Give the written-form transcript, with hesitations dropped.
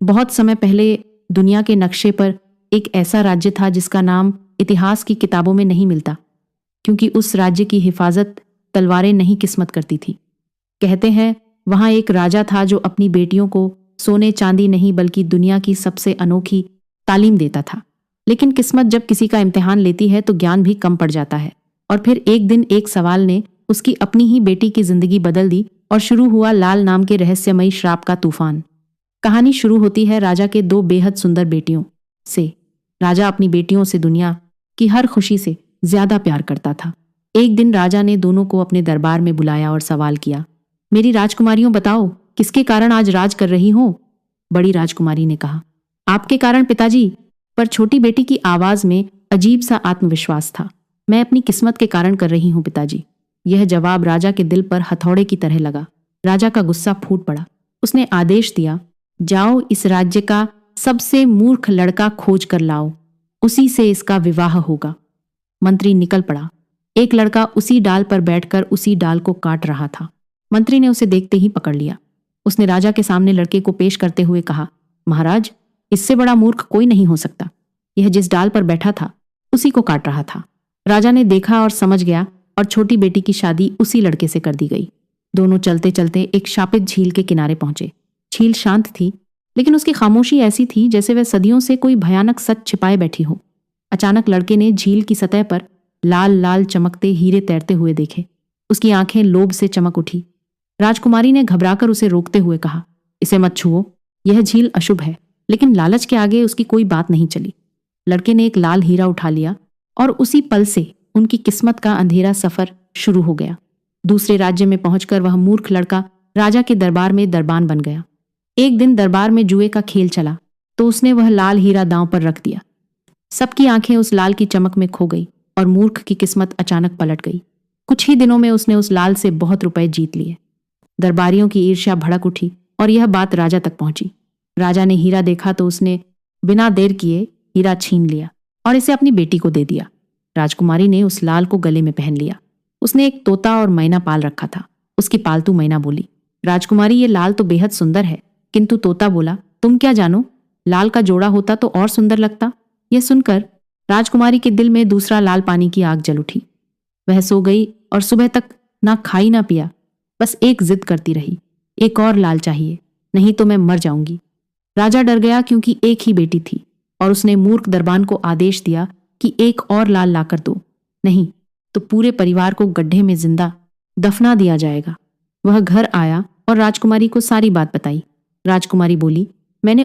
बहुत समय पहले दुनिया के नक्शे पर एक ऐसा राज्य था जिसका नाम इतिहास की किताबों में नहीं मिलता, क्योंकि उस राज्य की हिफाजत तलवारें नहीं किस्मत करती थी। कहते हैं वहां एक राजा था जो अपनी बेटियों को सोने चांदी नहीं बल्कि दुनिया की सबसे अनोखी तालीम देता था। लेकिन किस्मत जब किसी का इम्तिहान लेती है तो ज्ञान भी कम पड़ जाता है। और फिर एक दिन एक सवाल ने उसकी अपनी ही बेटी की जिंदगी बदल दी और शुरू हुआ लाल नाम के रहस्यमयी श्राप का तूफान। कहानी शुरू होती है राजा के दो बेहद सुंदर बेटियों से। राजा अपनी बेटियों से दुनिया की हर खुशी से ज्यादा प्यार करता था। एक दिन राजा ने दोनों को अपने दरबार में बुलाया और सवाल किया, मेरी राजकुमारियों बताओ, किसके कारण आज राज कर रही हो? बड़ी राजकुमारी ने कहा, आपके कारण पिताजी। पर छोटी बेटी की आवाज में अजीब सा आत्मविश्वास था। मैं अपनी किस्मत के कारण कर रही हूं पिताजी। यह जवाब राजा के दिल पर हथौड़े की तरह लगा। राजा का गुस्सा फूट पड़ा। उसने आदेश दिया, जाओ इस राज्य का सबसे मूर्ख लड़का खोज कर लाओ, उसी से इसका विवाह होगा। मंत्री निकल पड़ा। एक लड़का उसी डाल पर बैठकर उसी डाल को काट रहा था। मंत्री ने उसे देखते ही पकड़ लिया। उसने राजा के सामने लड़के को पेश करते हुए कहा, महाराज, इससे बड़ा मूर्ख कोई नहीं हो सकता। यह जिस डाल पर बैठा था उसी को काट रहा था। राजा ने देखा और समझ गया और छोटी बेटी की शादी उसी लड़के से कर दी गई। दोनों चलते चलते एक शापित झील के किनारे पहुंचे। झील शांत थी, लेकिन उसकी खामोशी ऐसी थी जैसे वह सदियों से कोई भयानक सच छिपाए बैठी हो। अचानक लड़के ने झील की सतह पर लाल लाल चमकते हीरे तैरते हुए देखे। उसकी आंखें लोभ से चमक उठी। राजकुमारी ने घबराकर उसे रोकते हुए कहा, इसे मत छुओ, यह झील अशुभ है। लेकिन लालच के आगे उसकी कोई बात नहीं चली। लड़के ने एक लाल हीरा उठा लिया और उसी पल से उनकी किस्मत का अंधेरा सफर शुरू हो गया। दूसरे राज्य में पहुंचकर वह मूर्ख लड़का राजा के दरबार में दरबान बन गया। एक दिन दरबार में जुए का खेल चला तो उसने वह लाल हीरा दांव पर रख दिया। सबकी आंखें उस लाल की चमक में खो गई और मूर्ख की किस्मत अचानक पलट गई। कुछ ही दिनों में उसने उस लाल से बहुत रुपए जीत लिए। दरबारियों की ईर्ष्या भड़क उठी और यह बात राजा तक पहुंची। राजा ने हीरा देखा तो उसने बिना देर किए हीरा छीन लिया और इसे अपनी बेटी को दे दिया। राजकुमारी ने उस लाल को गले में पहन लिया। उसने एक तोता और मैना पाल रखा था। उसकी पालतू मैना बोली, राजकुमारी, ये लाल तो बेहद सुंदर है। किंतु तोता बोला, तुम क्या जानो, लाल का जोड़ा होता तो और सुंदर लगता। यह सुनकर राजकुमारी के दिल में दूसरा लाल पानी की आग जल उठी। वह सो गई और सुबह तक ना खाई ना पिया, बस एक जिद करती रही, एक और लाल चाहिए, नहीं तो मैं मर जाऊंगी। राजा डर गया क्योंकि एक ही बेटी थी और उसने मूर्ख दरबान को आदेश दिया कि एक और लाल लाकर दो, नहीं तो पूरे परिवार को गड्ढे में जिंदा दफना दिया जाएगा। वह घर आया और राजकुमारी को सारी बात बताई। राजकुमारी बोली,